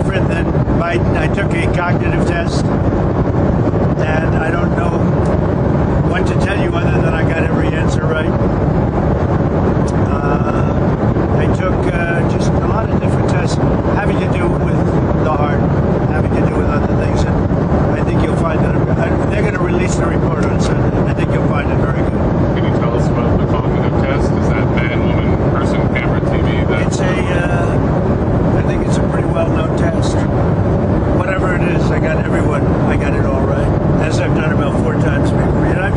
different than Biden. I took a cognitive test, and I don't know what to tell you other than I got every answer right. I took just a lot of different tests having to do with the heart, having to do with other things, and I think you'll find that they're going to release the report on Sunday. I think you'll find it very good. Can you tell us about the cognitive test? Is that man, woman, person, camera, TV? It's I think it's a pretty well-known test. Whatever it is, I got it all right, as I've done about 4 times before. And I've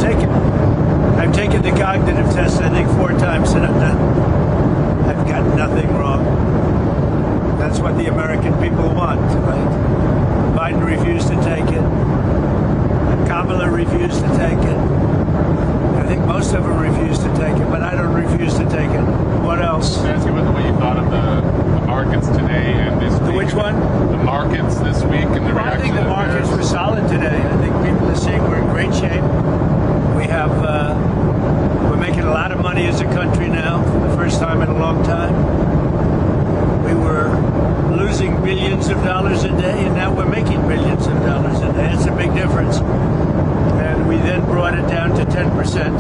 taken the cognitive test, I think, 4 times, and I've got nothing wrong. That's what the American people want, right? Biden refused to take it. Kamala refused to take it. I think most of them refused to take it, but I don't refuse to take it. What else? Can I ask you about the way you thought of the markets today and this week? Which one? The markets this week and the reaction. I think the markets were solid today. I think people are saying we're in great shape. We're making a lot of money as a country now for the first time in a long time. We were losing billions of dollars a day, and now we're making billions of dollars a day. It's a big difference. And we then brought it down to 10%,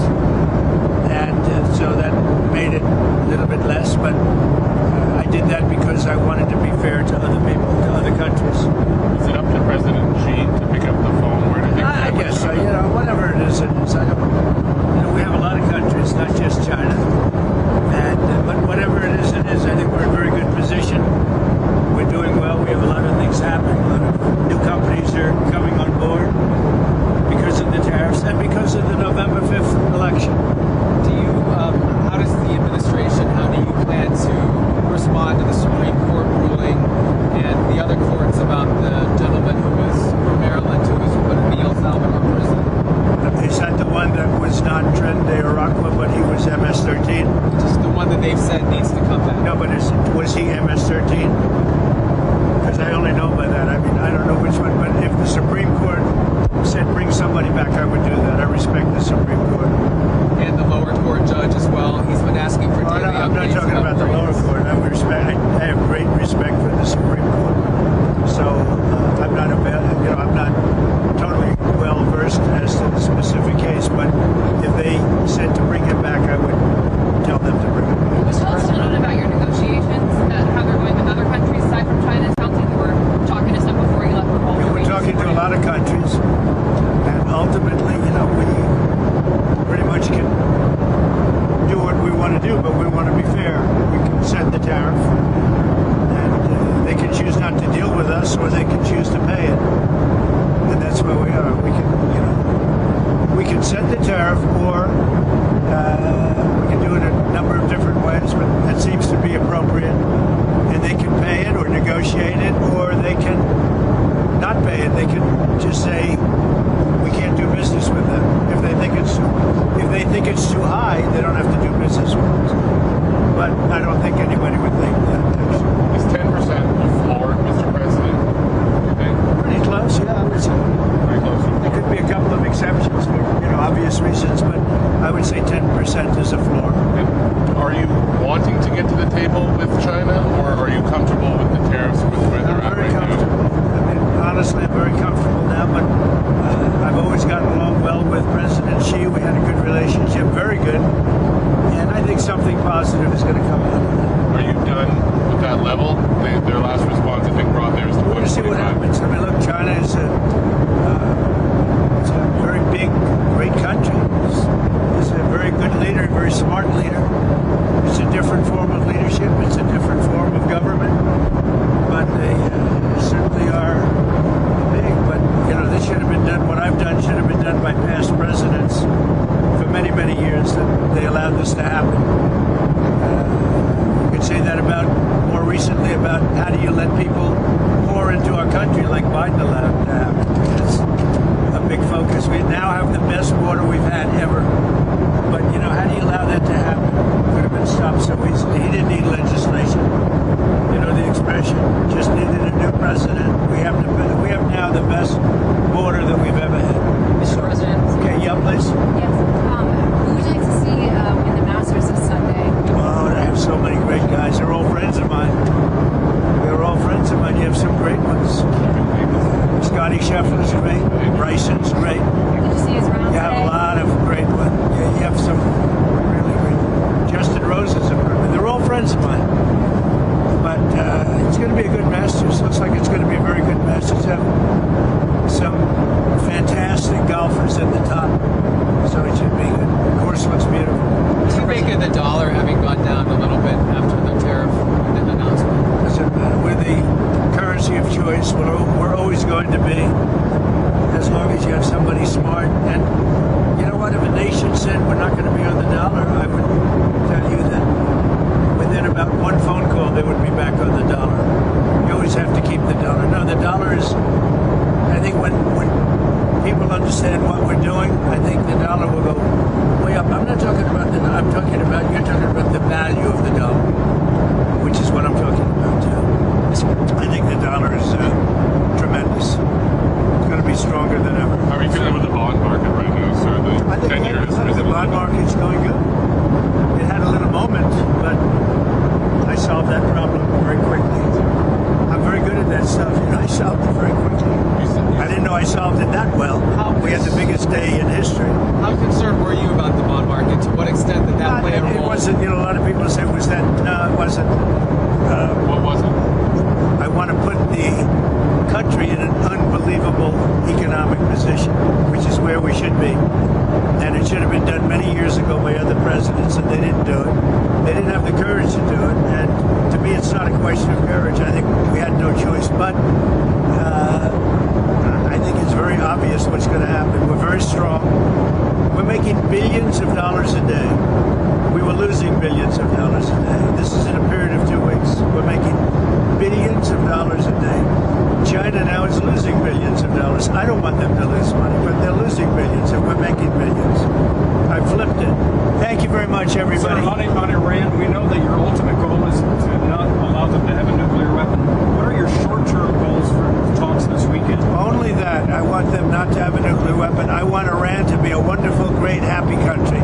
and so that made it a little bit less, but I did that because I wanted to be fair to other people, to other countries. Is it up to President Xi to pick up the phone? Where to take I guess so. Whatever it is, we have a lot of countries, not just China. But whatever it is, I think we're in a very good position. We're doing well. We have a lot of things happening. A lot of new companies are coming on board because of the tariffs and because of the November 5th election. How does the administration, how do you plan to respond to the Supreme Court ruling and the other courts about the gentleman who was from Maryland who was put in the El Salvador prison? Is that the one that was not Tren de Araqua, but he was MS-13? Just the one that they've said needs to come back. No, but was he MS-13? Because I only know by that. I mean, I don't know which one, but if the Supreme Court said bring somebody back, I would do that. I respect the Supreme Court. And the lower court judge as well. He's been asking for daily updates. I'm not talking about the lower court. I have great respect for the Supreme Court. So I'm not totally well versed as to the specific case, but if they said to bring him back, I would tell them to bring him back. Tell us a little bit about your negotiations, how they're going with other countries aside from China. It sounds like you were talking to some before you left for home. We're talking to a lot of countries, and ultimately, we pretty much can do what we want to do, but we want to be fair. We can set the tariff, and they can choose not to deal with us, or they can choose to pay it, and that's where we are. We can set the tariff, or we can do it a number of different ways, but that seems to be appropriate, and they can pay it or negotiate it, or they can not pay it. They can just say we can't do business with them. If they think it's too high, they don't have to do business with us. But I don't think anybody would think that. Is 10% the floor, Mr. President? You think? Pretty close, yeah. I would say. Pretty close. There could be a couple of exceptions for obvious reasons, but I would say 10% is a floor. And are you wanting to get to the table with China, or are you comfortable with the tariffs with where they're at right now? I mean, honestly, I'm very comfortable now, but I've always gotten along well with President Xi. We had a good relationship, very good, and I think something positive is going to come out of it. Are you done with that level? Their last response, I think, brought theirs to 125. We'll see what happens. I mean, look, China is a very big, great country. It's a very good leader, very smart leader. It's a different form of leadership. It's a different form of government. But they certainly are big. But, this should have been done. What I've done should have been done by past presidents for many, many years, that they allowed this to happen. You could say that more recently about how do you let people pour into our country like Biden allowed to happen. It's a big focus. We now have the best border we've had ever. But, how do you allow that to happen? Could have been stopped so easily. He didn't need legislation. The expression, just needed a new president. We have now the best border that we've ever had. Mr. President. Okay, yeah, please. Yes. Who would you like to see in the Masters this Sunday? Oh, I have so many great guys. They're all friends of mine. You have some great understand what we're doing, I think the dollar will go way up. I'm not talking about I'm talking about, you're talking about the value of the dollar, which is what I'm talking about too. I think the dollar is tremendous. It's going to be stronger than ever. How are you feeling with the bond market right now, sir? I think 10 years. the bond market's going good. It had a little moment, but I solved that problem very quickly. I'm very good at that stuff. You know, I solved it very quickly. I didn't know I solved it that well. We had the biggest day in history. How concerned were you about the bond market? To what extent did that play a role? It wasn't, you know, a lot of people say, was that, no, it wasn't. What was it? I want to put the country in an unbelievable economic position, which is where we should be. And it should have been done many years ago by other presidents, and they didn't do it. They didn't have the courage to do it. And to me, it's not a question of courage. I think we had no choice. But I think it's very obvious what's going to happen. We're very strong. We're making billions of dollars a day. We were losing billions of dollars a day. This is in a period of 2 weeks. We're making billions of dollars a day. China now is losing billions of dollars. I don't want them to lose money, but they're losing billions, and we're making billions. I flipped it. Thank you very much, everybody. Sir, on Iran, we know that your ultimate goal is to not allow them to have a nuclear weapon. What are your short-term goals for talks this weekend? Only that. I want them not to have a nuclear weapon. I want Iran to be a wonderful, great, happy country.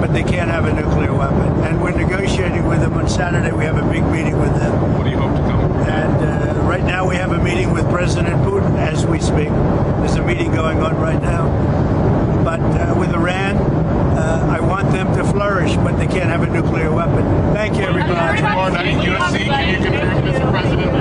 But they can't have a nuclear weapon. And we're negotiating with them. On Saturday, we have a big meeting with them. What do you hope to come? And right now, we have a meeting with President Putin as we speak. There's a meeting going on right now. But with Iran, I want them to flourish, but they can't have a nuclear weapon. Thank you, everybody. Tomorrow night, UFC, can you confirm this, President?